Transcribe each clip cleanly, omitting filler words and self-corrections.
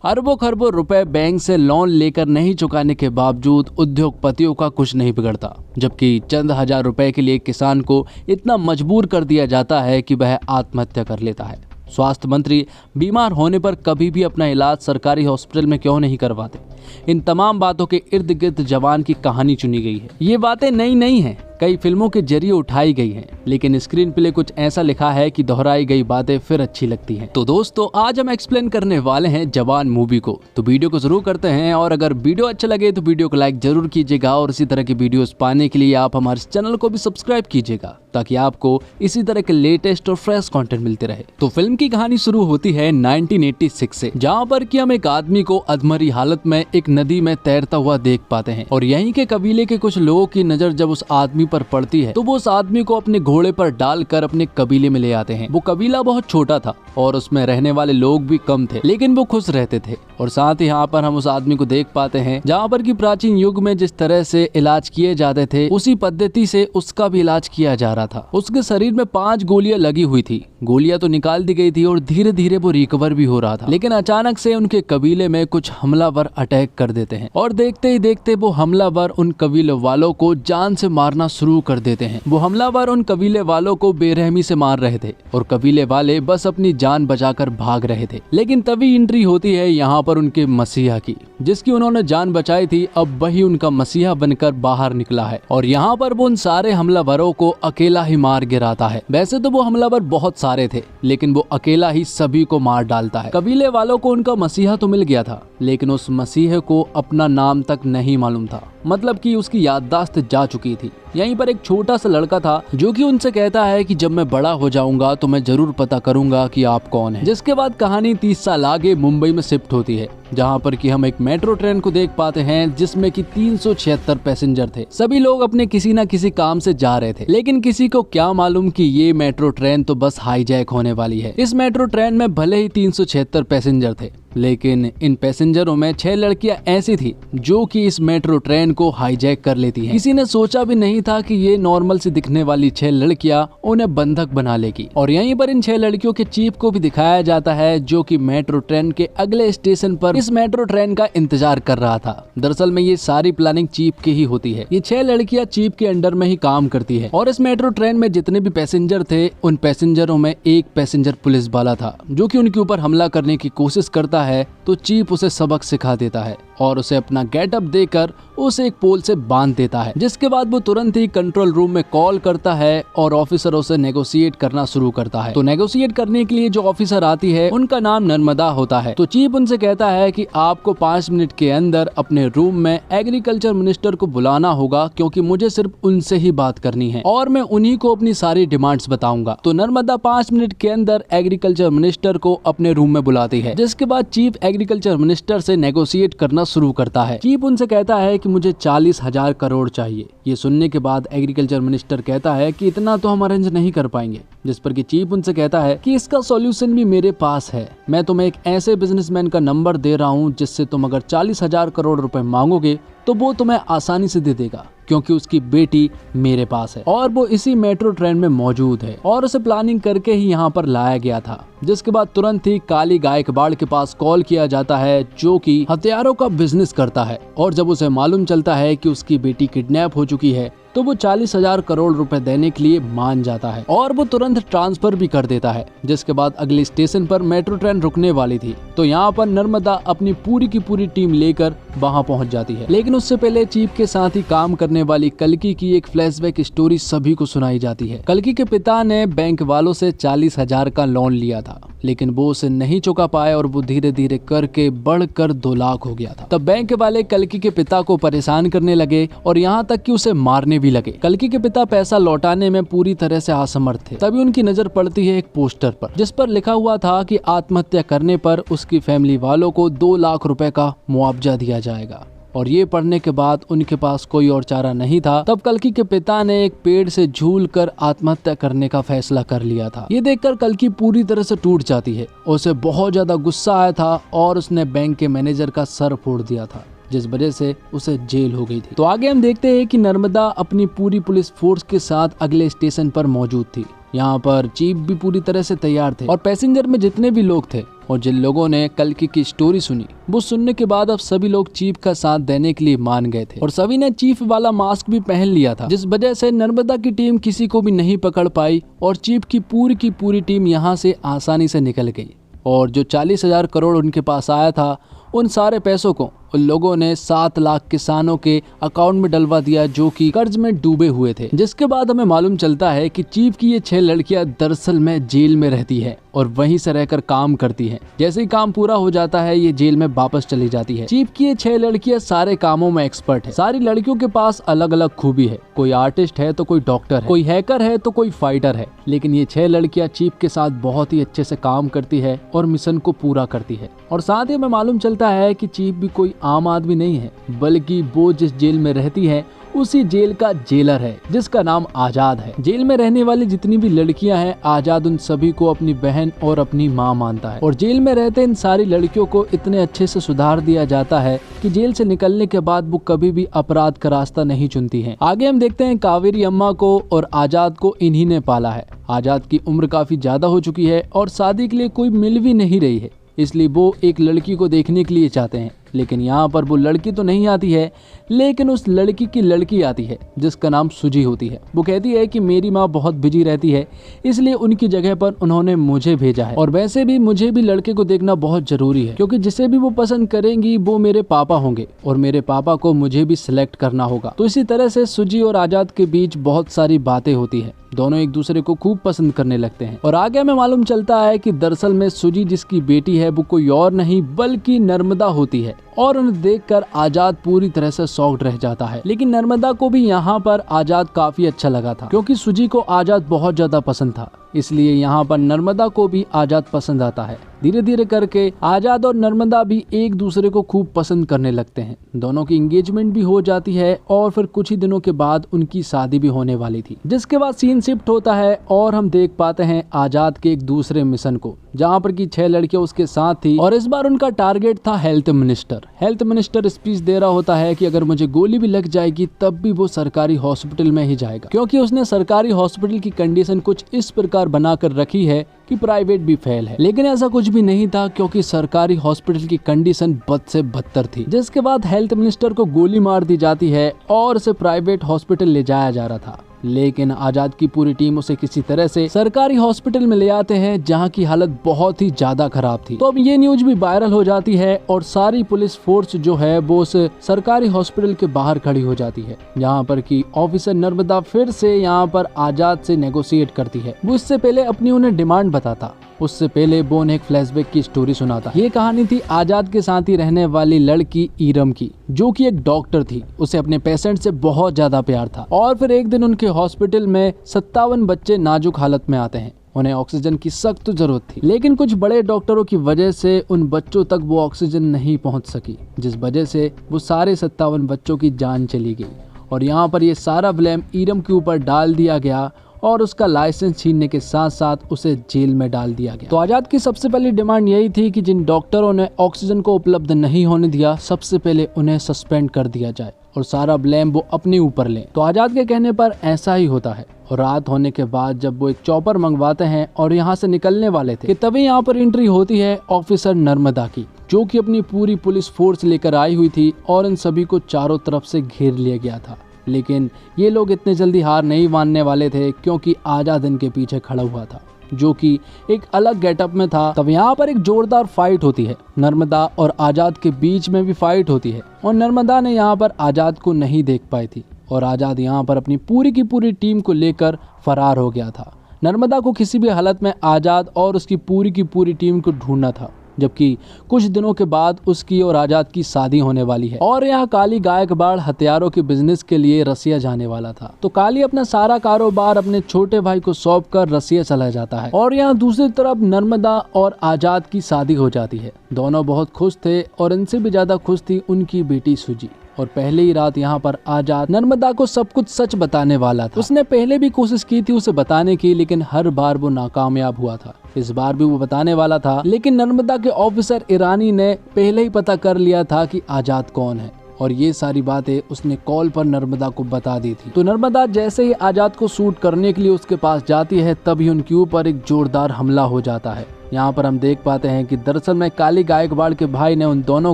अरबों खरबों रुपए बैंक से लोन लेकर नहीं चुकाने के बावजूद उद्योगपतियों का कुछ नहीं बिगड़ता, जबकि चंद हजार रुपए के लिए किसान को इतना मजबूर कर दिया जाता है कि वह आत्महत्या कर लेता है। स्वास्थ्य मंत्री बीमार होने पर कभी भी अपना इलाज सरकारी हॉस्पिटल में क्यों नहीं करवाते? इन तमाम बातों के इर्द गिर्द जवान की कहानी चुनी गई है। ये बातें नई नहीं हैं, कई फिल्मों के जरिए उठाई गई हैं, लेकिन स्क्रीन प्ले कुछ ऐसा लिखा है कि दोहराई गई बातें फिर अच्छी लगती हैं। तो दोस्तों, आज हम एक्सप्लेन करने वाले हैं जवान मूवी को, तो वीडियो को जरूर करते हैं। और अगर वीडियो अच्छा लगे तो वीडियो को लाइक जरूर कीजिएगा और इसी तरह की वीडियोस पाने के लिए आप हमारे चैनल को भी सब्सक्राइब कीजिएगा, ताकि आपको इसी तरह के लेटेस्ट और फ्रेश कंटेंट मिलते रहे। तो फिल्म की कहानी शुरू होती है 1986 से, जहाँ पर कि हम एक आदमी को अधमरी हालत में एक नदी में तैरता हुआ देख पाते हैं। और यहीं के कबीले के कुछ लोगों की नजर जब उस आदमी पर पड़ती है तो वो उस आदमी को अपने घोड़े पर डालकर अपने कबीले में ले आते हैं। वो कबीला बहुत छोटा था और उसमें रहने वाले लोग भी कम थे, लेकिन वो खुश रहते थे। और साथ ही यहाँ पर हम उस आदमी को देख पाते हैं जहाँ पर कि प्राचीन युग में जिस तरह से इलाज किए जाते थे, उसी पद्धति से उसका भी इलाज किया जा रहा था। उसके शरीर में 5 गोलियां लगी हुई थी। गोलियां तो निकाल दी गई थी और धीरे धीरे वो रिकवर भी हो रहा था, लेकिन अचानक से उनके कबीले में कुछ हमलावर अटैक कर देते हैं और देखते ही देखते वो हमलावर उन कबीले वालों को जान से मारना शुरू कर देते हैं। वो हमलावर उन कबीले वालों को बेरहमी से मार रहे थे और कबीले वाले बस अपनी जान बचाकर भाग रहे थे। लेकिन तभी एंट्री होती है यहाँ पर उनके मसीहा की, जिसकी उन्होंने जान बचाई थी। अब वही उनका मसीहा बनकर बाहर निकला है और यहाँ पर वो उन सारे हमलावरों को अकेला ही मार गिराता है। वैसे तो वो हमलावर बहुत सारे थे, लेकिन वो अकेला ही सभी को मार डालता है। कबीले वालों को उनका मसीहा तो मिल गया था, लेकिन उस मसीहे को अपना नाम तक नहीं मालूम था, मतलब कि उसकी याददाश्त जा चुकी थी। यहीं पर एक छोटा सा लड़का था जो कि उनसे कहता है कि जब मैं बड़ा हो जाऊंगा तो मैं जरूर पता करूंगा कि आप कौन हैं। जिसके बाद कहानी 30 साल आगे मुंबई में शिफ्ट होती है, जहां पर कि हम एक मेट्रो ट्रेन को देख पाते हैं जिसमें कि 376 पैसेंजर थे। सभी लोग अपने किसी न किसी काम से जा रहे थे, लेकिन किसी को क्या मालूम कि ये मेट्रो ट्रेन तो बस हाईजैक होने वाली है। इस मेट्रो ट्रेन में भले ही 376 पैसेंजर थे, लेकिन इन पैसेंजरों में 6 लड़कियां ऐसी थी जो कि इस मेट्रो ट्रेन को हाईजैक कर लेती हैं। किसी ने सोचा भी नहीं था कि ये नॉर्मल सी दिखने वाली 6 लड़कियां उन्हें बंधक बना लेगी। और यहीं पर इन 6 लड़कियों के चीफ को भी दिखाया जाता है, जो कि मेट्रो ट्रेन के अगले स्टेशन पर इस मेट्रो ट्रेन का इंतजार कर रहा था। दरअसल में ये सारी प्लानिंग चीफ की ही होती है। ये 6 लड़कियां चीफ के अंडर में ही काम करती है। और इस मेट्रो ट्रेन में जितने भी पैसेंजर थे, उन पैसेंजरों में एक पैसेंजर पुलिस वाला था, जो कि उनके ऊपर हमला करने की कोशिश करता है। तो चीफ उसे सबक सिखा देता है और उसे अपना गेटअप देकर उसे एक पोल से बांध देता है। जिसके बाद वो तुरंत ही कंट्रोल रूम में कॉल करता है और ऑफिसरों से नेगोशिएट करना शुरू करता है। तो नेगोशिएट करने के लिए जो ऑफिसर आती है उनका नाम नर्मदा होता है। तो चीफ उनसे कहता है कि आपको 5 मिनट के अंदर अपने रूम में एग्रीकल्चर मिनिस्टर को बुलाना होगा, क्योंकि मुझे सिर्फ उनसे ही बात करनी है और मैं उन्हीं को अपनी सारी डिमांड्स बताऊंगा। तो नर्मदा 5 मिनट के अंदर एग्रीकल्चर मिनिस्टर को अपने रूम में बुलाती है। जिसके बाद चीफ एग्रीकल्चर मिनिस्टर से नेगोशिएट करना शुरू करता है। चीफ उनसे कहता है कि मुझे 40,000 करोड़ चाहिए। ये सुनने के बाद एग्रीकल्चर मिनिस्टर कहता है कि इतना तो हम अरेंज नहीं कर पाएंगे। जिस पर कि चीफ उनसे कहता है कि इसका सॉल्यूशन भी मेरे पास है। मैं तुम्हें एक ऐसे बिजनेसमैन का नंबर दे रहा हूँ जिससे तुम अगर 40,000 करोड़ रुपए मांगोगे तो वो तुम्हें आसानी से दे देगा, क्योंकि उसकी बेटी मेरे पास है और वो इसी मेट्रो ट्रेन में मौजूद है और उसे प्लानिंग करके ही यहाँ पर लाया गया था। जिसके बाद तुरंत ही काली गायकवाड़ के पास कॉल किया जाता है, जो कि हथियारों का बिजनेस करता है। और जब उसे मालूम चलता है कि उसकी बेटी किडनैप हो चुकी है, तो वो 40,000 करोड़ रुपए देने के लिए मान जाता है और वो तुरंत ट्रांसफर भी कर देता है। जिसके बाद अगले स्टेशन पर मेट्रो ट्रेन रुकने वाली थी, तो यहाँ पर नर्मदा अपनी पूरी की पूरी टीम लेकर वहाँ पहुँच जाती है। लेकिन उससे पहले चीफ के साथ ही काम करने वाली कल्कि की एक फ्लैशबैक स्टोरी सभी को सुनाई जाती है। कल्कि के पिता ने बैंक वालों से 40,000 का लोन लिया था, लेकिन वो उसे नहीं चुका पाए और वो धीरे धीरे करके बढ़कर 2 लाख हो गया था। तब बैंक वाले कल्कि के पिता को परेशान करने लगे और यहाँ तक कि उसे मारने भी लगे। कल्कि के पिता पैसा लौटाने में पूरी तरह से असमर्थ थे। तभी उनकी नजर पड़ती है एक पोस्टर पर, जिस पर लिखा हुआ था कि आत्महत्या करने पर उसकी फैमिली वालों को 2 लाख रुपए का मुआवजा दिया जाएगा। और ये पढ़ने के बाद उनके पास कोई और चारा नहीं था। तब कल्कि के पिता ने एक पेड़ से झूलकर आत्महत्या करने का फैसला कर लिया था। ये देखकर कल्कि पूरी तरह से टूट जाती है। उसे बहुत ज्यादा गुस्सा आया था और उसने बैंक के मैनेजर का सर फोड़ दिया था, जिस वजह से उसे जेल हो गई थी। तो आगे हम देखते हैं कि नर्मदा अपनी पूरी पुलिस फोर्स के साथ अगले स्टेशन पर मौजूद थी। यहाँ पर चीफ भी पूरी तरह से तैयार थे और पैसेंजर में जितने भी लोग थे और जिन लोगों ने कल्कि की स्टोरी सुनी वो सुनने के बाद अब सभी लोग चीफ का साथ देने के लिए मान गए थे और सभी ने चीफ वाला मास्क भी पहन लिया था, जिस वजह से नर्मदा की टीम किसी को भी नहीं पकड़ पाई और चीफ की पूरी टीम यहाँ से आसानी से निकल गई। और जो 40,000 करोड़ उनके पास आया था उन सारे पैसों को उन लोगों ने 7 लाख किसानों के अकाउंट में डलवा दिया जो कि कर्ज में डूबे हुए थे। जिसके बाद हमें मालूम चलता है कि चीफ की ये 6 लड़कियां दरअसल में जेल में रहती है और वहीं से रहकर काम करती हैं। जैसे ही काम पूरा हो जाता है ये जेल में वापस चली जाती है। चीफ की ये 6 लड़कियां सारे कामों में एक्सपर्ट है। सारी लड़कियों के पास अलग अलग खूबी है, कोई आर्टिस्ट है तो कोई डॉक्टर है, कोई हैकर है तो कोई फाइटर है, लेकिन ये 6 लड़कियां चीफ के साथ बहुत ही अच्छे से काम करती है और मिशन को पूरा करती है। और साथ ही हमें मालूम चलता है कि चीफ भी कोई आम आदमी नहीं है, बल्कि वो जिस जेल में रहती है उसी जेल का जेलर है जिसका नाम आजाद है। जेल में रहने वाली जितनी भी लड़कियां हैं आजाद उन सभी को अपनी बहन और अपनी माँ मानता है और जेल में रहते इन सारी लड़कियों को इतने अच्छे से सुधार दिया जाता है कि जेल से निकलने के बाद वो कभी भी अपराध का रास्ता नहीं चुनती हैं। आगे हम देखते हैं कावेरी अम्मा को और आजाद को इन्हीं ने पाला है। आजाद की उम्र काफी ज्यादा हो चुकी है और शादी के लिए कोई मिल भी नहीं रही है, इसलिए वो एक लड़की को देखने के लिए चाहते हैं। लेकिन यहाँ पर वो लड़की तो नहीं आती है, लेकिन उस लड़की की लड़की आती है जिसका नाम सुजी होती है। वो कहती है कि मेरी माँ बहुत बिजी रहती है इसलिए उनकी जगह पर उन्होंने मुझे भेजा है और वैसे भी मुझे भी लड़के को देखना बहुत जरूरी है क्योंकि जिसे भी वो पसंद करेंगी वो मेरे पापा होंगे और मेरे पापा को मुझे भी सिलेक्ट करना होगा। तो इसी तरह से सुजी और आजाद के बीच बहुत सारी बातें होती है, दोनों एक दूसरे को खूब पसंद करने लगते हैं। और आगे हमें मालूम चलता है कि दरअसल में सुजी जिसकी बेटी है वो कोई और नहीं बल्कि नर्मदा होती है और उन्हें देखकर आजाद पूरी तरह से शॉक्ड रह जाता है। लेकिन नर्मदा को भी यहाँ पर आजाद काफी अच्छा लगा था क्योंकि सुजी को आजाद बहुत ज्यादा पसंद था, इसलिए यहाँ पर नर्मदा को भी आजाद पसंद आता है। धीरे धीरे करके आजाद और नर्मदा भी एक दूसरे को खूब पसंद करने लगते हैं। दोनों की एंगेजमेंट भी हो जाती है और फिर कुछ ही दिनों के बाद उनकी शादी भी होने वाली थी। जिसके बाद सीन शिफ्ट होता है और हम देख पाते हैं आजाद के एक दूसरे मिशन को जहाँ पर की 6 लड़कियां उसके साथ थी और इस बार उनका टारगेट था health minister. Health minister speech दे रहा होता है कि अगर मुझे गोली भी लग जाएगी तब भी वो सरकारी हॉस्पिटल में ही जाएगा क्योंकि उसने सरकारी हॉस्पिटल की कंडीशन कुछ इस प्रकार बनाकर रखी है कि प्राइवेट भी फेल है। लेकिन ऐसा कुछ भी नहीं था क्योंकि सरकारी हॉस्पिटल की कंडीशन बद से बदतर थी। जिसके बाद हेल्थ मिनिस्टर को गोली मार दी जाती है और उसे प्राइवेट हॉस्पिटल ले जाया जा रहा था, लेकिन आजाद की पूरी टीम उसे किसी तरह से सरकारी हॉस्पिटल में ले आते हैं जहां की हालत बहुत ही ज्यादा खराब थी। तो अब ये न्यूज भी वायरल हो जाती है और सारी पुलिस फोर्स जो है वो उस सरकारी हॉस्पिटल के बाहर खड़ी हो जाती है जहां पर की ऑफिसर नर्मदा फिर से यहां पर आजाद से नेगोशिएट करती है। वो इससे पहले अपनी उन्हें डिमांड बताता, उससे पहले वो उन्हें एक फ्लैशबैक की स्टोरी सुनाता। ये कहानी थी आजाद के साथ ही रहने वाली लड़की ईरम की जो कि एक डॉक्टर थी। उसे अपने पेशेंट से बहुत ज्यादा प्यार था और फिर एक दिन उनके हॉस्पिटल में 57 बच्चे नाजुक हालत में आते हैं। उन्हें ऑक्सीजन की सख्त जरूरत थी, लेकिन कुछ बड़े डॉक्टरों की वजह से उन बच्चों तक वो ऑक्सीजन नहीं पहुंच सकी, जिस वजह से वो सारे 57 बच्चों की जान चली गई। और यहाँ पर ये सारा ब्लेम ईरम के ऊपर डाल दिया गया और उसका लाइसेंस छीनने के साथ साथ उसे जेल में डाल दिया गया। तो आजाद की सबसे पहली डिमांड यही थी कि जिन डॉक्टरों ने ऑक्सीजन को उपलब्ध नहीं होने दिया सबसे पहले उन्हें सस्पेंड कर दिया जाए और सारा ब्लेम वो अपने ऊपर लें। तो आजाद के कहने पर ऐसा ही होता है और रात होने के बाद जब वो एक चॉपर मंगवाते हैं और यहाँ से निकलने वाले थे कि तभी यहाँ पर एंट्री होती है ऑफिसर नर्मदा की जो कि अपनी पूरी पुलिस फोर्स लेकर आई हुई थी और इन सभी को चारों तरफ से घेर लिया गया था। लेकिन ये लोग इतने जल्दी हार नहीं मानने वाले थे क्योंकि आजाद इनके पीछे खड़ा हुआ था जो कि एक अलग गेटअप में था। तब यहाँ पर एक जोरदार फाइट होती है, नर्मदा और आजाद के बीच में भी फाइट होती है और नर्मदा ने यहाँ पर आजाद को नहीं देख पाई थी और आजाद यहाँ पर अपनी पूरी की पूरी टीम को लेकर फरार हो गया था। नर्मदा को किसी भी हालत में आजाद और उसकी पूरी टीम को ढूंढना था, जबकि कुछ दिनों के बाद उसकी और आजाद की शादी होने वाली है और यहाँ काली गायकवाड़ हथियारों के बिजनेस के लिए रसिया जाने वाला था। तो काली अपना सारा कारोबार अपने छोटे भाई को सौंप कर रसिया चला जाता है और यहाँ दूसरी तरफ नर्मदा और आजाद की शादी हो जाती है। दोनों बहुत खुश थे और इनसे भी ज्यादा खुश थी उनकी बेटी सुजी। और पहले ही रात यहाँ पर आजाद नर्मदा को सब कुछ सच बताने वाला था। उसने पहले भी कोशिश की थी उसे बताने की, लेकिन हर बार वो नाकामयाब हुआ था। इस बार भी वो बताने वाला था, लेकिन नर्मदा के ऑफिसर ईरानी ने पहले ही पता कर लिया था कि आजाद कौन है और ये सारी बातें उसने कॉल पर नर्मदा को बता दी थी। तो नर्मदा जैसे ही आजाद को शूट करने के लिए उसके पास जाती है तभी उनके ऊपर एक जोरदार हमला हो जाता है यहाँ पर हम देख पाते हैं कि दरअसल में काली गायकवाड़ के भाई ने उन दोनों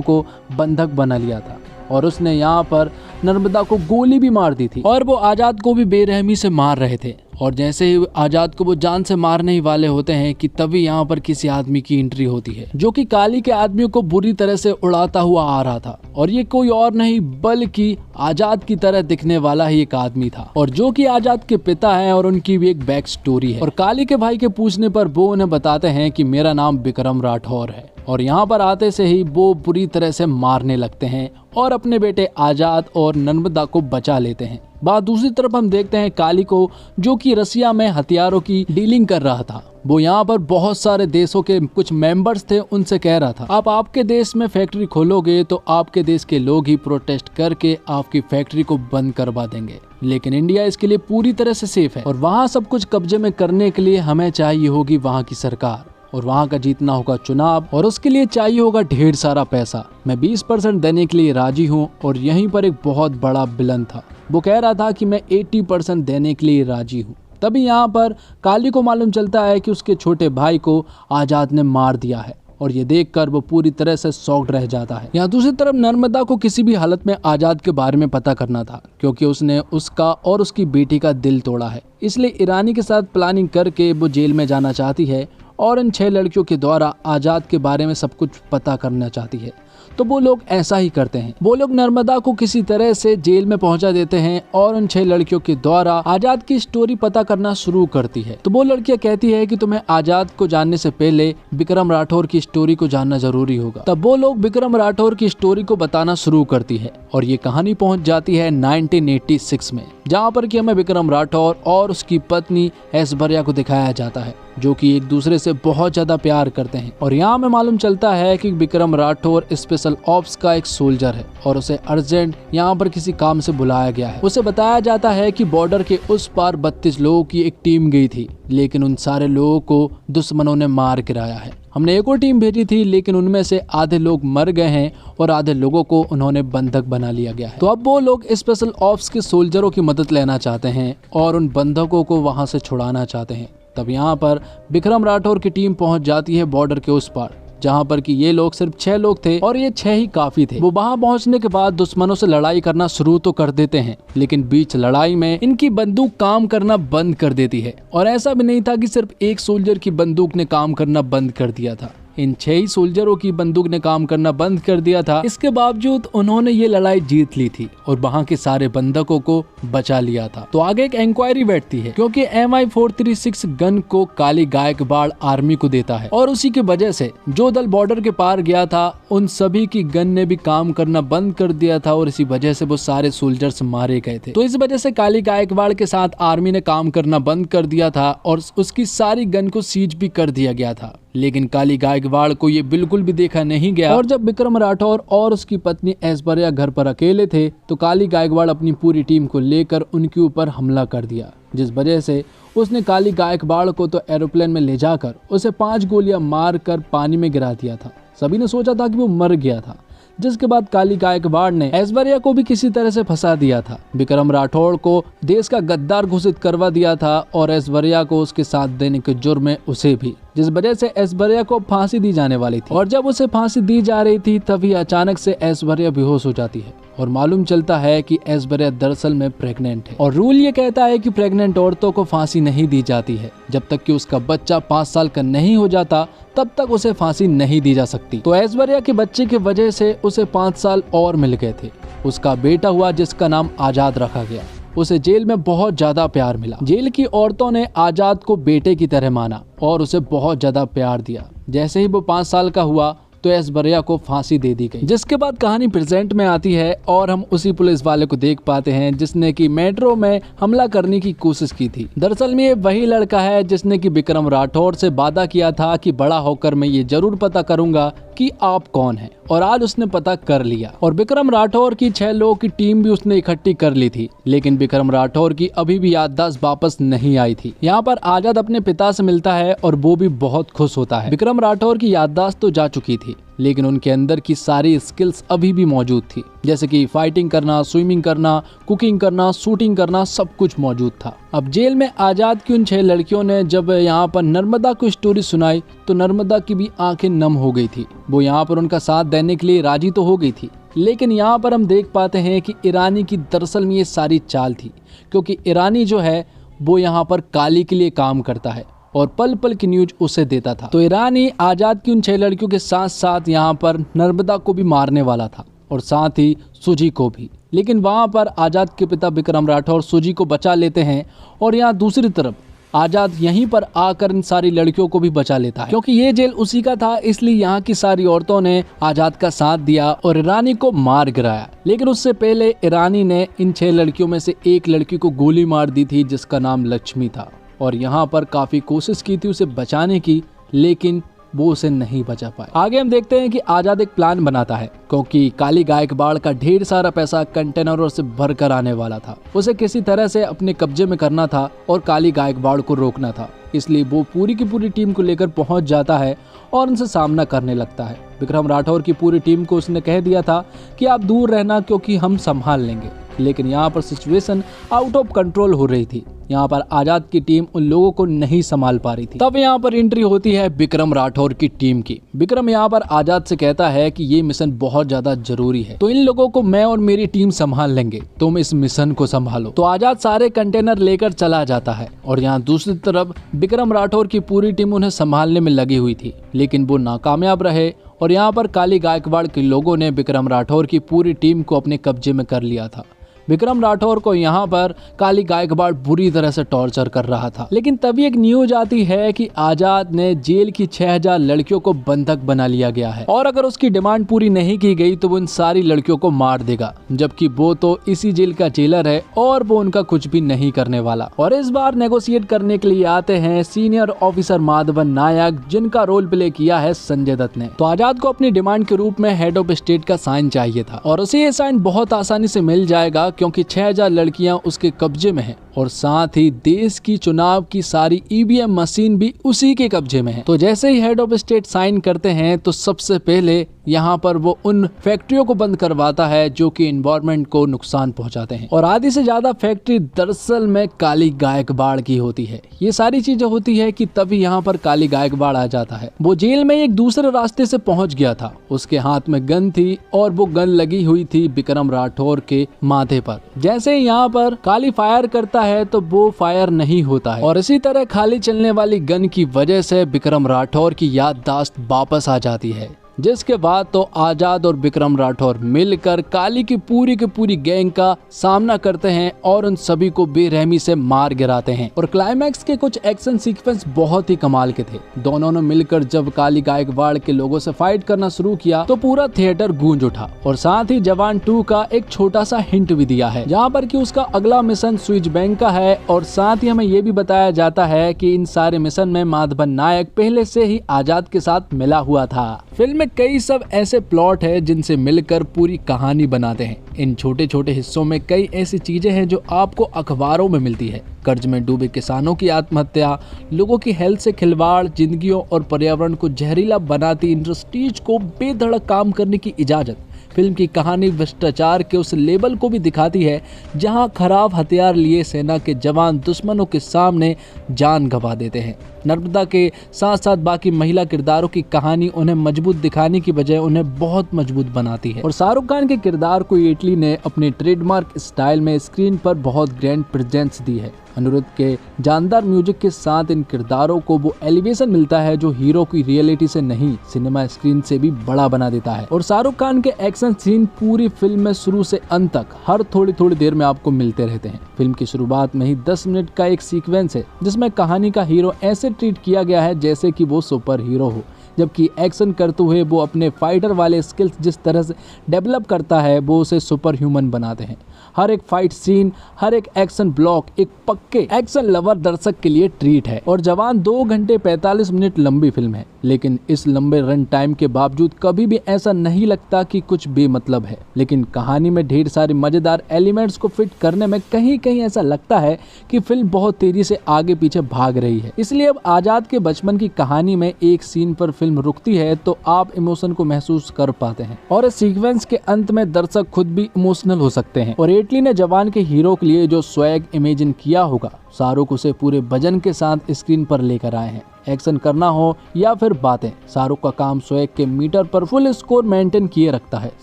को बंधक बना लिया था और उसने यहाँ पर नर्मदा को गोली भी मार दी थी और वो आजाद को भी बेरहमी से मार रहे थे। और जैसे ही आजाद को वो जान से मारने ही वाले होते हैं कि तभी यहाँ पर किसी आदमी की एंट्री होती है जो कि काली के आदमियों को बुरी तरह से उड़ाता हुआ आ रहा था। और ये कोई और नहीं बल्कि आजाद की तरह दिखने वाला ही एक आदमी था और जो कि आजाद के पिता हैं और उनकी भी एक बैक स्टोरी है। और काली के भाई के पूछने पर वो उन्हें बताते हैं कि मेरा नाम विक्रम राठौर है। और यहाँ पर आते से ही वो बुरी तरह से मारने लगते हैं और अपने बेटे आजाद और नर्मदा को बचा लेते हैं। बात दूसरी तरफ हम देखते हैं काली को जो कि रसिया में हथियारों की डीलिंग कर रहा था। वो यहाँ पर बहुत सारे देशों के कुछ मेंबर्स थे, उनसे कह रहा था आप आपके देश में फैक्ट्री खोलोगे तो आपके देश के लोग ही प्रोटेस्ट करके आपकी फैक्ट्री को बंद करवा देंगे, लेकिन इंडिया इसके लिए पूरी तरह से सेफ है और वहाँ सब कुछ कब्जे में करने के लिए हमें चाहिए होगी वहाँ की सरकार और वहाँ का जीतना होगा चुनाव और उसके लिए चाहिए होगा ढेर सारा पैसा। मैं 20% देने के लिए राजी हूँ। और यहीं पर एक बहुत बड़ा विलन था, वो कह रहा था कि मैं 80% देने के लिए राजी हूँ। तभी यहाँ पर काली को मालूम चलता है कि उसके छोटे भाई को आजाद ने मार दिया है और ये देखकर वो पूरी तरह से शॉक्ड रह जाता है। यहाँ दूसरी तरफ नर्मदा को किसी भी हालत में आजाद के बारे में पता करना था क्योंकि उसने उसका और उसकी बेटी का दिल तोड़ा है, इसलिए ईरानी के साथ प्लानिंग करके वो जेल में जाना चाहती है और इन 6 लड़कियों के द्वारा आजाद के बारे में सब कुछ पता करना चाहती है। तो वो लोग ऐसा ही करते हैं, वो लोग नर्मदा को किसी तरह से जेल में पहुंचा देते हैं और उन 6 लड़कियों के द्वारा आजाद की स्टोरी पता करना शुरू करती है। तो वो लड़कियां कहती है कि तुम्हें आजाद को जानने से पहले विक्रम राठौर की स्टोरी को जानना जरूरी होगा। तब वो लोग विक्रम राठौर की स्टोरी को बताना शुरू करती है और ये कहानी पहुंच जाती है 1986 में, जहाँ पर कि हमें विक्रम राठौर और उसकी पत्नी ऐश्वर्या को दिखाया जाता है जो कि एक दूसरे से बहुत ज्यादा प्यार करते हैं। और यहाँ में मालूम चलता है कि विक्रम राठौर स्पेशल ऑप्स का एक सोल्जर है और उसे अर्जेंट यहाँ पर किसी काम से बुलाया गया है। उसे बताया जाता है कि बॉर्डर के उस पार 32 लोगों की एक टीम गई थी, लेकिन उन सारे लोगों को दुश्मनों ने मार गिराया है। हमने एक और टीम भेजी थी, लेकिन उनमें से आधे लोग मर गए हैं और आधे लोगों को उन्होंने बंधक बना लिया गया है। तो अब वो लोग स्पेशल ऑप्स के सोल्जरों की मदद लेना चाहते हैं और उन बंधकों को वहां से छुड़ाना चाहते हैं। तब यहाँ पर विक्रम राठौर की टीम पहुंच जाती है बॉर्डर के उस पार, जहाँ पर कि ये लोग सिर्फ 6 लोग थे और ये 6 ही काफी थे। वो वहाँ पहुँचने के बाद दुश्मनों से लड़ाई करना शुरू तो कर देते हैं, लेकिन बीच लड़ाई में इनकी बंदूक काम करना बंद कर देती है। और ऐसा भी नहीं था कि सिर्फ एक सोल्जर की बंदूक ने काम करना बंद कर दिया था, इन 6 ही सोल्जरों की बंदूक ने काम करना बंद कर दिया था। इसके बावजूद उन्होंने ये लड़ाई जीत ली थी और वहाँ के सारे बंधकों को बचा लिया था। तो आगे एक इंक्वायरी बैठती है क्योंकि MI436 गन को काली गायकवाड़ आर्मी को देता है और उसी की वजह से जो दल बॉर्डर के पार गया था उन सभी की गन ने भी काम करना बंद कर दिया था और इसी वजह से वो सारे सोल्जर्स मारे गए थे। तो इस वजह से काली गायकवाड़ के साथ आर्मी ने काम करना बंद कर दिया था और उसकी सारी गन को सीज भी कर दिया गया था, लेकिन काली गायकवाड़ को ये बिल्कुल भी देखा नहीं गया। और जब विक्रम राठौर और उसकी पत्नी ऐश्वर्या घर पर अकेले थे तो काली गायकवाड़ अपनी पूरी टीम को लेकर उनके ऊपर हमला कर दिया, जिस वजह से उसने काली गायकवाड़ को तो एरोप्लेन में ले जाकर उसे 5 गोलियां मारकर पानी में गिरा दिया था। सभी ने सोचा था कि वो मर गया था, जिसके बाद काली गायकवाड़ ने ऐश्वर्या को भी किसी तरह से फंसा दिया था। विक्रम राठौड़ को देश का गद्दार घोषित करवा दिया था और ऐश्वर्या को उसके साथ देने के जुर्म में उसे भी, जिस वजह से ऐश्वर्या को फांसी दी जाने वाली थी। और जब उसे फांसी दी जा रही थी तभी अचानक से ऐश्वर्या बेहोश हो जाती है और मालूम चलता है कि ऐश्वर्या दरअसल में प्रेग्नेंट है और रूल ये कहता है कि प्रेग्नेंट औरतों को फांसी नहीं दी जाती है, जब तक कि उसका बच्चा 5 साल का नहीं हो जाता तब तक उसे फांसी नहीं दी जा सकती। तो ऐश्वर्या के बच्चे की वजह से उसे 5 साल और मिल गए थे। उसका बेटा हुआ जिसका नाम आजाद रखा गया। उसे जेल में बहुत ज्यादा प्यार मिला। जेल की औरतों ने आजाद को बेटे की तरह माना और उसे बहुत ज्यादा प्यार दिया। जैसे ही वो 5 साल का हुआ तो ऐश्वर्या को फांसी दे दी गई, जिसके बाद कहानी प्रेजेंट में आती है और हम उसी पुलिस वाले को देख पाते हैं जिसने कि मेट्रो में हमला करने की कोशिश की थी। दरअसल में ये वही लड़का है जिसने कि विक्रम राठौर से वादा किया था कि बड़ा होकर मैं ये जरूर पता करूंगा कि आप कौन हैं, और आज उसने पता कर लिया। और विक्रम राठौर की 6 लोगों की टीम भी उसने इकट्ठी कर ली थी, लेकिन विक्रम राठौर की अभी भी याददाश्त वापस नहीं आई थी। यहाँ पर आजाद अपने पिता से मिलता है और वो भी बहुत खुश होता है। विक्रम राठौर की याददाश्त तो जा चुकी थी, लेकिन उनके अंदर की सारी स्किल्स अभी भी मौजूद थी, जैसे कि फाइटिंग करना, स्विमिंग करना, कुकिंग करना, शूटिंग करना, सब कुछ मौजूद था। अब जेल में आजाद की उन 6 लड़कियों ने जब यहाँ पर नर्मदा को स्टोरी सुनाई तो नर्मदा की भी आंखें नम हो गई थी। वो यहाँ पर उनका साथ देने के लिए राजी तो हो गई थी, लेकिन यहाँ पर हम देख पाते हैं कि ईरानी की दरअसल में ये सारी चाल थी, क्योंकि ईरानी जो है वो यहाँ पर काली के लिए काम करता है और पल पल की न्यूज उसे देता था। तो ईरानी आजाद की उन 6 लड़कियों के साथ साथ यहाँ पर नर्मदा को भी मारने वाला था और साथ ही सुजी को भी, लेकिन वहाँ पर आजाद के पिता विक्रम राठौर सुजी को बचा लेते हैं और यहाँ दूसरी तरफ आजाद यहीं पर आकर इन सारी लड़कियों को भी बचा लेता है। क्योंकि ये जेल उसी का था, इसलिए यहाँ की सारी औरतों ने आजाद का साथ दिया और ईरानी को मार गिराया। लेकिन उससे पहले ईरानी ने इन 6 लड़कियों में से एक लड़की को गोली मार दी थी जिसका नाम लक्ष्मी था, और यहाँ पर काफी कोशिश की थी उसे बचाने की, लेकिन वो उसे नहीं बचा पाए। आगे हम देखते हैं कि आजाद एक प्लान बनाता है, क्योंकि काली गायकवाड़ का ढेर सारा पैसा कंटेनरों से भरकर आने वाला था। उसे किसी तरह से अपने कब्जे में करना था और काली गायकवाड़ को रोकना था। इसलिए वो पूरी की पूरी टीम को लेकर पहुंच जाता है और उनसे सामना करने लगता है। विक्रम राठौर की पूरी टीम को उसने कह दिया था कि आप दूर रहना क्योंकि हम संभाल लेंगे, लेकिन यहाँ पर सिचुएशन आउट ऑफ कंट्रोल हो रही थी। यहाँ पर आजाद की टीम उन लोगों को नहीं संभाल पा रही थी। तब यहाँ पर एंट्री होती है विक्रम राठौर की टीम की। विक्रम यहाँ पर आजाद से कहता है कि ये मिशन बहुत ज्यादा जरूरी है, तो इन लोगों को मैं और मेरी टीम संभाल लेंगे, तुम इस मिशन को संभालो। तो आजाद सारे कंटेनर लेकर चला जाता है और यहाँ दूसरी तरफ विक्रम राठौर की पूरी टीम उन्हें संभालने में लगी हुई थी, लेकिन वो नाकामयाब रहे और यहाँ पर काली गायकवाड़ के लोगों ने विक्रम राठौर की पूरी टीम को अपने कब्जे में कर लिया था। विक्रम राठौर को यहाँ पर काली गायकवाड़ बुरी तरह से टॉर्चर कर रहा था। लेकिन तभी एक न्यूज आती है कि आजाद ने जेल की 6000 लड़कियों को बंधक बना लिया गया है और अगर उसकी डिमांड पूरी नहीं की गई तो वो इन सारी लड़कियों को मार देगा, जबकि वो तो इसी जेल का जेलर है और वो उनका कुछ भी नहीं करने वाला। और इस बार नेगोशिएट करने के लिए आते हैं सीनियर ऑफिसर माधवन नायक, जिनका रोल प्ले किया है संजय दत्त ने। तो आजाद को अपनी डिमांड के रूप में हेड ऑफ स्टेट का साइन चाहिए था और उसे ये साइन बहुत आसानी से मिल जाएगा, क्योंकि 6000 लड़कियां उसके कब्जे में हैं और साथ ही देश की चुनाव की सारी ईवीएम मशीन भी उसी के कब्जे में है। तो जैसे ही हेड ऑफ स्टेट साइन करते हैं तो सबसे पहले यहाँ पर वो उन फैक्ट्रियों को बंद करवाता है जो कि एनवायरनमेंट को नुकसान पहुंचाते हैं, और आधी से ज्यादा फैक्ट्री दरअसल में काली गायकवाड़ की होती है। ये सारी चीजें होती है कि तभी यहाँ पर काली गायकवाड़ आ जाता है। वो जेल में एक दूसरे रास्ते से पहुंच गया था, उसके हाथ में गन थी और वो गन लगी हुई थी विक्रम राठौर के माथे पर। जैसे ही यहाँ पर काली फायर करता है तो वो फायर नहीं होता है और इसी तरह खाली चलने वाली गन की वजह से विक्रम राठौर की याददाश्त वापस आ जाती है, जिसके बाद तो आजाद और विक्रम राठौर मिलकर काली की पूरी गैंग का सामना करते हैं और उन सभी को बेरहमी से मार गिराते हैं। और क्लाइमैक्स के कुछ एक्शन सीक्वेंस बहुत ही कमाल के थे। दोनों ने मिलकर जब काली गायकवाड़ के लोगों से फाइट करना शुरू किया तो पूरा थिएटर गूंज उठा, और साथ ही जवान 2 का एक छोटा सा हिंट भी दिया है, जहाँ पर कि उसका अगला मिशन स्विच बैंक का है। और साथ ही हमें ये भी बताया जाता है कि इन सारे मिशन में माधवन नायक पहले से ही आजाद के साथ मिला हुआ था। फिल्म कई सब ऐसे प्लॉट है जिनसे मिलकर पूरी कहानी बनाते हैं। इन छोटे छोटे हिस्सों में कई ऐसी चीजें हैं जो आपको अखबारों में मिलती है। कर्ज में डूबे किसानों की आत्महत्या, लोगों की हेल्थ से खिलवाड़, जिंदगियों और पर्यावरण को जहरीला बनाती इंडस्ट्रीज को बेधड़क काम करने की इजाजत। फिल्म की कहानी भ्रष्टाचार के उस लेवल को भी दिखाती है जहां खराब हथियार लिए सेना के जवान दुश्मनों के सामने जान गंवा देते हैं। नर्मदा के साथ साथ बाकी महिला किरदारों की कहानी उन्हें मजबूत दिखाने की बजाय उन्हें बहुत मजबूत बनाती है। और शाहरुख खान के किरदार को एटली ने अपने ट्रेडमार्क स्टाइल में स्क्रीन पर बहुत ग्रैंड प्रेजेंस दी है। अनिरुद्ध के जानदार म्यूजिक के साथ इन किरदारों को वो एलिवेशन मिलता है जो हीरो की रियलिटी से नहीं, सिनेमा स्क्रीन से भी बड़ा बना देता है। और शाहरुख खान के एक्शन सीन पूरी फिल्म में शुरू से अंत तक हर थोड़ी देर में आपको मिलते रहते हैं। फिल्म की शुरुआत में ही 10 मिनट का एक सीक्वेंस है जिसमें कहानी का हीरो ऐसे ट्रीट किया गया है जैसे कि वो सुपर हीरो हो, जबकि एक्शन करते हुए वो अपने फाइटर वाले स्किल्स जिस तरह से डेवलप करता है वो उसे सुपर ह्यूमन बनाते हैं। हर एक फाइट सीन, हर एक एक्शन ब्लॉक एक पक्के एक्शन लवर दर्शक के लिए ट्रीट है। और जवान 2 घंटे 45 मिनट लंबी फिल्म है, लेकिन इस लंबे रन टाइम के बावजूद कभी भी ऐसा नहीं लगता कि कुछ बेमतलब है। लेकिन कहानी में ढेर सारे मजेदार एलिमेंट्स को फिट करने में कहीं कहीं ऐसा लगता है कि फिल्म बहुत तेजी से आगे पीछे भाग रही है। इसलिए अब आजाद के बचपन की कहानी में एक सीन पर फिल्म रुकती है तो आप इमोशन को महसूस कर पाते हैं, और इस सीक्वेंस के अंत में दर्शक खुद भी इमोशनल हो सकते हैं। और एटली ने जवान के हीरो के लिए जो स्वैग इमेजिन किया होगा, शाहरुख उसे पूरे वजन के साथ स्क्रीन पर लेकर आए हैं। एक्शन करना हो या फिर बातें, शाहरुख का काम स्वैग के मीटर पर फुल स्कोर मेंटेन किए रखता है।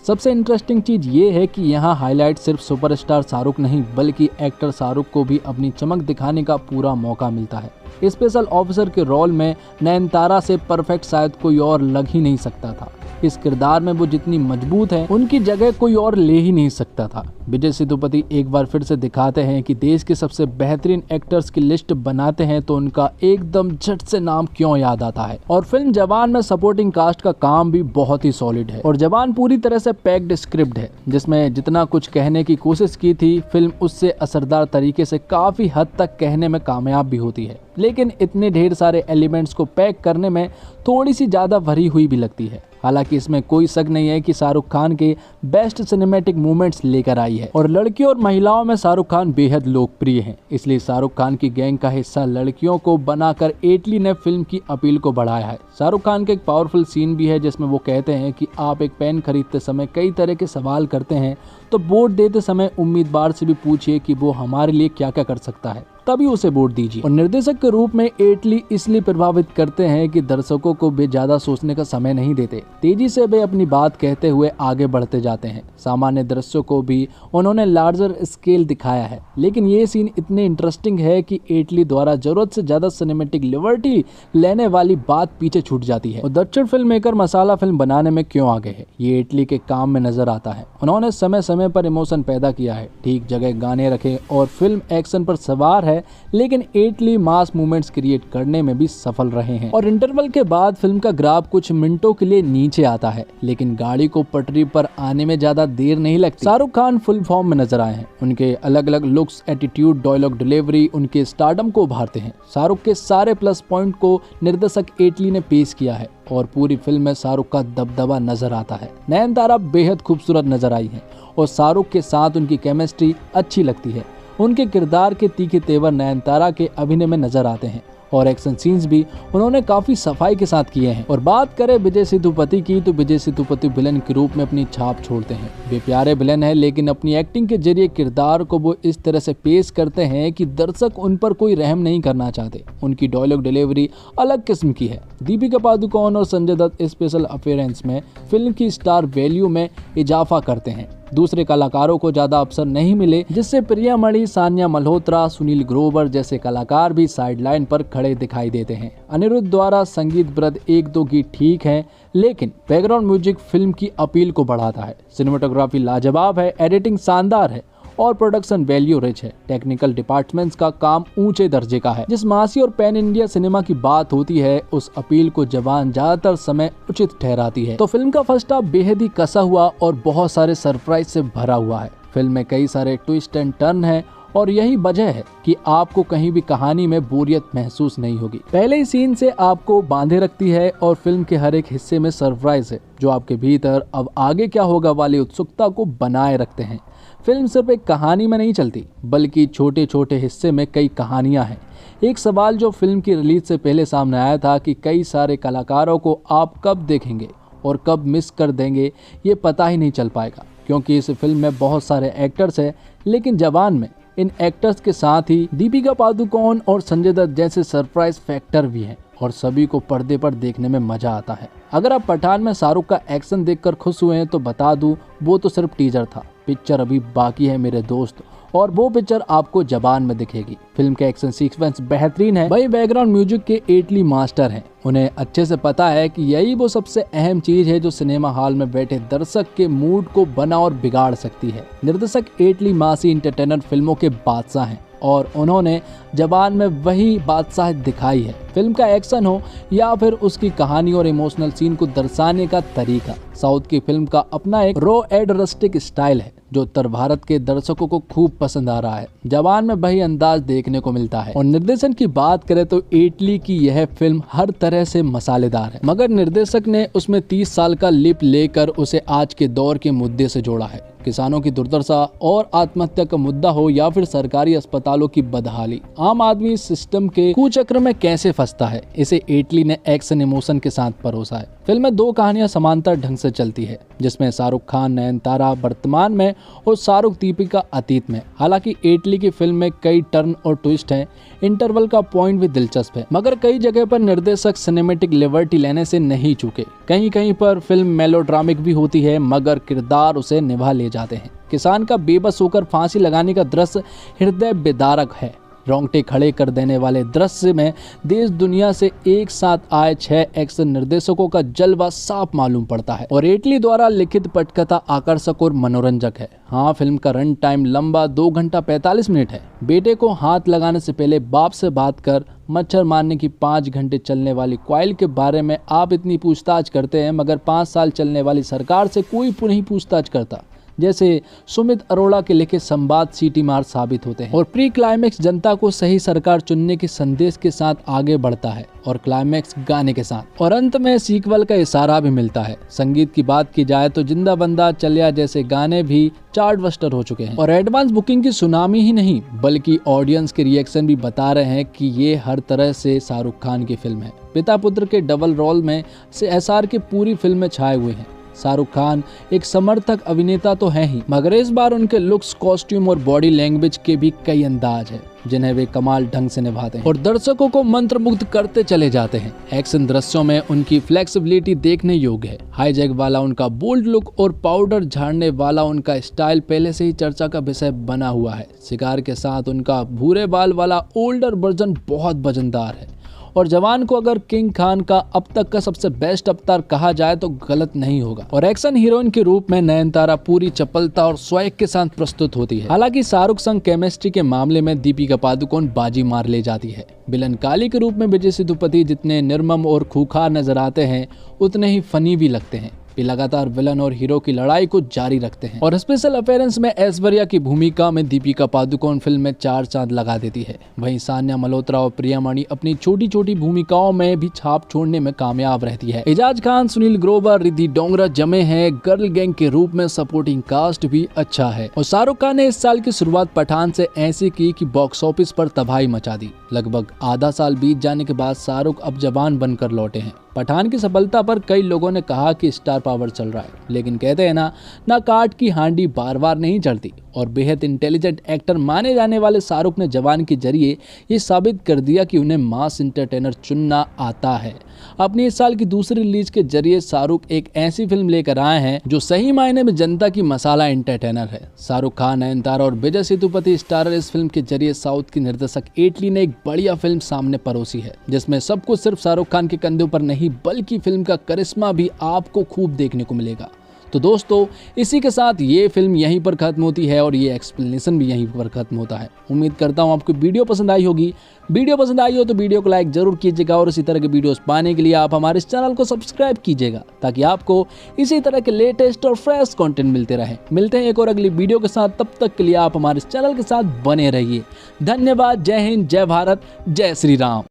सबसे इंटरेस्टिंग चीज ये है कि यहाँ हाईलाइट सिर्फ सुपरस्टार शाहरुख नहीं, बल्कि एक्टर शाहरुख को भी अपनी चमक दिखाने का पूरा मौका मिलता है। स्पेशल ऑफिसर के रोल में नयनतारा से परफेक्ट शायद कोई और लग ही नहीं सकता था। इस किरदार में वो जितनी मजबूत है, उनकी जगह कोई और ले ही नहीं सकता था। विजय सेतुपति एक बार फिर से दिखाते हैं कि देश के सबसे बेहतरीन एक्टर्स की लिस्ट बनाते हैं तो उनका एकदम झट से नाम क्यों याद आता है। और फिल्म जवान में सपोर्टिंग कास्ट का काम भी बहुत ही सॉलिड है। और जवान पूरी तरह से पैक्ड स्क्रिप्ट है, जिसमें जितना कुछ कहने की कोशिश की थी, फिल्म उससे असरदार तरीके से काफी हद तक कहने में कामयाब भी होती है। लेकिन इतने ढेर सारे एलिमेंट्स को पैक करने में थोड़ी सी ज्यादा भरी हुई भी लगती है। हालांकि इसमें कोई शक नहीं है कि शाहरुख खान के बेस्ट सिनेमैटिक मूवमेंट्स लेकर आई है। और लड़कियों और महिलाओं में शाहरुख खान बेहद लोकप्रिय हैं, इसलिए शाहरुख खान की गैंग का हिस्सा लड़कियों को बनाकर एटली ने फिल्म की अपील को बढ़ाया है। शाहरुख खान के एक पावरफुल सीन भी है जिसमें वो कहते हैं कि आप एक पेन खरीदते समय कई तरह के सवाल करते हैं, तो वोट देते समय उम्मीदवार से भी पूछिए कि वो हमारे लिए क्या क्या कर सकता है, तभी उसे वोट दीजिए। और निर्देशक के रूप में एटली इसलिए प्रभावित करते हैं कि दर्शकों को वे ज्यादा सोचने का समय नहीं देते, तेजी से वे अपनी बात कहते हुए आगे बढ़ते जाते हैं। सामान्य दृश्यों को भी उन्होंने लार्जर स्केल दिखाया है, लेकिन ये सीन इतने इंटरेस्टिंग है कि एटली द्वारा जरूरत से ज्यादा सिनेमेटिक लिबर्टी लेने वाली बात पीछे छूट जाती है। और दक्षिण फिल्म मेकर मसाला फिल्म बनाने में क्यों आगे है, ये एटली के काम में नजर आता है। उन्होंने समय समय पर इमोशन पैदा किया है, ठीक जगह गाने रखे, और फिल्म एक्शन पर सवार है, लेकिन एटली मास मूवमेंट्स क्रिएट करने में भी सफल रहे हैं। और इंटरवल के बाद फिल्म का ग्राफ कुछ मिनटों के लिए नीचे आता है, लेकिन गाड़ी को पटरी पर आने में ज्यादा देर नहीं लगती। शाहरुख खान फुल फॉर्म में नजर आए हैं। उनके अलग अलग लुक्स, एटीट्यूड, डायलॉग डिलीवरी उनके स्टारडम को उभारते हैं। शाहरुख के सारे प्लस पॉइंट को निर्देशक एटली ने पेश किया है, और पूरी फिल्म में शाहरुख का दबदबा नजर आता है। नयनतारा बेहद खूबसूरत नजर आई है, और शाहरुख के साथ उनकी केमिस्ट्री अच्छी लगती है। उनके किरदार के तीखे तेवर नयनतारा के अभिनय में नजर आते हैं, और एक्शन सीन्स भी उन्होंने काफी सफाई के साथ किए हैं। और बात करें विजय सेतुपति की, तो विजय सेतुपति विलन के रूप में अपनी छाप छोड़ते हैं। वे प्यारे विलन है, लेकिन अपनी एक्टिंग के जरिए किरदार को वो इस तरह से पेश करते हैं कि दर्शक उन पर कोई रहम नहीं करना चाहते। उनकी डायलॉग डिलीवरी अलग किस्म की है। दीपिका पादुकोण और संजय दत्त स्पेशल अपीयरेंस में फिल्म की स्टार वैल्यू में इजाफा करते हैं। दूसरे कलाकारों को ज्यादा अवसर नहीं मिले, जिससे प्रियामणि, सानिया मल्होत्रा, सुनील ग्रोवर जैसे कलाकार भी साइडलाइन पर खड़े दिखाई देते हैं। अनिरुद्ध द्वारा संगीत ब्रत 1-2 गीत ठीक है, लेकिन बैकग्राउंड म्यूजिक फिल्म की अपील को बढ़ाता है। सिनेमाटोग्राफी लाजवाब है, एडिटिंग शानदार है, और प्रोडक्शन वैल्यू रिच है। टेक्निकल डिपार्टमेंट्स का काम ऊंचे दर्जे का है। जिस मासी और पैन इंडिया सिनेमा की बात होती है, उस अपील को जवान ज्यादातर समय उचित ठहराती है। तो फिल्म का फर्स्ट हाफ बेहद ही कसा हुआ और बहुत सारे सरप्राइज से भरा हुआ है। फिल्म में कई सारे ट्विस्ट एंड टर्न है, और यही वजह है कि आपको कहीं भी कहानी में बोरियत महसूस नहीं होगी। पहले ही सीन से आपको बांधे रखती है, और फिल्म के हर एक हिस्से में सरप्राइज है, जो आपके भीतर अब आगे क्या होगा वाली उत्सुकता को बनाए रखते हैं। फिल्म सिर्फ एक कहानी में नहीं चलती, बल्कि छोटे छोटे हिस्से में कई कहानियां हैं। एक सवाल जो फिल्म की रिलीज से पहले सामने आया था कि कई सारे कलाकारों को आप कब देखेंगे और कब मिस कर देंगे, ये पता ही नहीं चल पाएगा, क्योंकि इस फिल्म में बहुत सारे एक्टर्स हैं। लेकिन जवान में इन एक्टर्स के साथ ही दीपिका पादुकोण और संजय दत्त जैसे सरप्राइज फैक्टर भी हैं, और सभी को पर्दे पर देखने में मजा आता है। अगर आप पठान में शाहरुख का एक्शन देखकर खुश हुए हैं, तो बता दूं, वो तो सिर्फ टीजर था। पिक्चर अभी बाकी है मेरे दोस्त, और वो पिक्चर आपको जवान में दिखेगी। फिल्म के एक्शन सीक्वेंस बेहतरीन है। वही बैकग्राउंड म्यूजिक के एटली मास्टर हैं। उन्हें अच्छे से पता है कि यही वो सबसे अहम चीज है जो सिनेमा हॉल में बैठे दर्शक के मूड को बना और बिगाड़ सकती है। निर्देशक एटली मासी इंटरटेनर फिल्मों के बादशाह हैं। और उन्होंने जवान में वही बादशाहत दिखाई है। फिल्म का एक्शन हो या फिर उसकी कहानी और इमोशनल सीन को दर्शाने का तरीका, साउथ की फिल्म का अपना एक रॉ एंड रस्टिक स्टाइल है जो उत्तर भारत के दर्शकों को खूब पसंद आ रहा है। जवान में वही अंदाज देखने को मिलता है। और निर्देशन की बात करें तो एटली की यह फिल्म हर तरह से मसालेदार है, मगर निर्देशक ने उसमें 30 साल का लिप लेकर उसे आज के दौर के मुद्दे से जोड़ा है। किसानों की दुर्दशा और आत्महत्या का मुद्दा हो या फिर सरकारी अस्पतालों की बदहाली, आम आदमी इस सिस्टम के कुचक्र में कैसे फंसता है, इसे एटली ने एक्शन इमोशन के साथ परोसा है। फिल्म में 2 कहानियां समांतर ढंग से चलती है, जिसमें शाहरुख खान नयनतारा वर्तमान में और शाहरुख दीपिका अतीत में। हालांकि एटली की फिल्म में कई टर्न और ट्विस्ट हैं, इंटरवल का पॉइंट भी दिलचस्प है, मगर कई जगह पर निर्देशक सिनेमैटिक लिबर्टी लेने से नहीं चूके। कहीं कहीं पर फिल्म मेलोड्रामिक भी होती है, मगर किरदार उसे निभा ले जाते हैं। किसान का बेबस होकर फांसी लगाने का दृश्य हृदय बेदारक है। रोंगटे खड़े कर देने वाले दृश्य में देश दुनिया से एक साथ आए 6 एक्शन निर्देशकों का जलवा साफ मालूम पड़ता है। और एटली द्वारा लिखित पटकथा आकर्षक और मनोरंजक है। हाँ, फिल्म का रन टाइम लंबा 2 घंटा 45 मिनट है। बेटे को हाथ लगाने से पहले बाप से बात कर मच्छर मारने की 5 घंटे चलने वाली कॉइल के बारे में आप इतनी पूछताछ करते हैं, मगर 5 साल चलने वाली सरकार से कोई नहीं पूछताछ करता। जैसे सुमित अरोड़ा के लिखे संवाद सीटी मार साबित होते हैं। और प्री क्लाइमेक्स जनता को सही सरकार चुनने के संदेश के साथ आगे बढ़ता है, और क्लाइमेक्स गाने के साथ, और अंत में सीक्वल का इशारा भी मिलता है। संगीत की बात की जाए तो जिंदा बंदा चलिया जैसे गाने भी चार्ट बस्टर हो चुके हैं। और एडवांस बुकिंग की सुनामी ही नहीं, बल्कि ऑडियंस के रिएक्शन भी बता रहे हैं कि ये हर तरह से शाहरुख खान की फिल्म है। पिता पुत्र के डबल रोल में से एसआर के पूरी फिल्म में छाए हुए हैं। शाहरुख खान एक समर्थक अभिनेता तो हैं ही, मगर इस बार उनके लुक्स, कॉस्ट्यूम और बॉडी लैंग्वेज के भी कई अंदाज हैं जिन्हें वे कमाल ढंग से निभाते हैं और दर्शकों को मंत्रमुग्ध करते चले जाते हैं। एक्शन दृश्यों में उनकी फ्लेक्सिबिलिटी देखने योग्य है। हाईजैक वाला उनका बोल्ड लुक और पाउडर झाड़ने वाला उनका स्टाइल पहले से ही चर्चा का विषय बना हुआ है। शिकार के साथ उनका भूरे बाल वाला ओल्डर वर्जन बहुत वजनदार है। और जवान को अगर किंग खान का अब तक का सबसे बेस्ट अवतार कहा जाए तो गलत नहीं होगा। और एक्शन हीरोइन के रूप में नयनतारा पूरी चपलता और स्वैग के साथ प्रस्तुत होती है। हालांकि शाहरुख संग केमिस्ट्री के मामले में दीपिका पादुकोण बाजी मार ले जाती है। विलन काली के रूप में विजय सेतुपति जितने निर्मम और खूंखार नजर आते हैं, उतने ही फनी भी लगते हैं। वे लगातार विलन और हीरो की लड़ाई को जारी रखते हैं। और स्पेशल अपीयरेंस में ऐश्वर्या की भूमिका में दीपिका पादुकोण फिल्म में 4 चांद लगा देती है। वहीं सान्या मल्होत्रा और प्रियामणि अपनी छोटी छोटी भूमिकाओं में भी छाप छोड़ने में कामयाब रहती है। एजाज खान, सुनील ग्रोवर, रिद्धि डोंगरा जमे हैं। गर्ल गैंग के रूप में सपोर्टिंग कास्ट भी अच्छा है। और शाहरुख खान ने इस साल की शुरुआत पठान से ऐसी की कि बॉक्स ऑफिस पर तबाही मचा दी। लगभग आधा साल बीत जाने के बाद शाहरुख अब जवान बनकर लौटे हैं। पठान की सफलता पर कई लोगों ने कहा कि स्टार पावर चल रहा है, लेकिन कहते हैं ना काट की हांडी बार बार नहीं चढ़ती। और बेहद इंटेलिजेंट एक्टर माने जाने वाले शाहरुख ने जवान के जरिए ये साबित कर दिया कि उन्हें मास इंटरटेनर चुनना आता है। अपनी इस साल की दूसरी रिलीज के जरिए शाहरुख एक ऐसी फिल्म लेकर आए हैं जो सही मायने में जनता की मसाला एंटरटेनर है। शाहरुख खान, नयनतारा और विजय सेतुपति स्टारर इस फिल्म के जरिए साउथ की निर्देशक एटली ने एक बढ़िया फिल्म सामने परोसी है, जिसमें सब कुछ सिर्फ शाहरुख खान के कंधों पर नहीं बल्कि फिल्म का करिश्मा भी आपको खूब देखने को मिलेगा। तो दोस्तों, इसी के साथ ये फिल्म यहीं पर खत्म होती है और ये एक्सप्लेनेशन भी यहीं पर खत्म होता है। उम्मीद करता हूँ आपको वीडियो पसंद आई होगी। वीडियो पसंद आई हो तो वीडियो को लाइक जरूर कीजिएगा और इसी तरह के वीडियोस पाने के लिए आप हमारे इस चैनल को सब्सक्राइब कीजिएगा, ताकि आपको इसी तरह के लेटेस्ट और फ्रेश कंटेंट मिलते रहे। मिलते हैं एक और अगली वीडियो के साथ, तब तक के लिए आप हमारे इस चैनल के साथ बने रहिए। धन्यवाद। जय हिंद, जय भारत, जय श्री राम।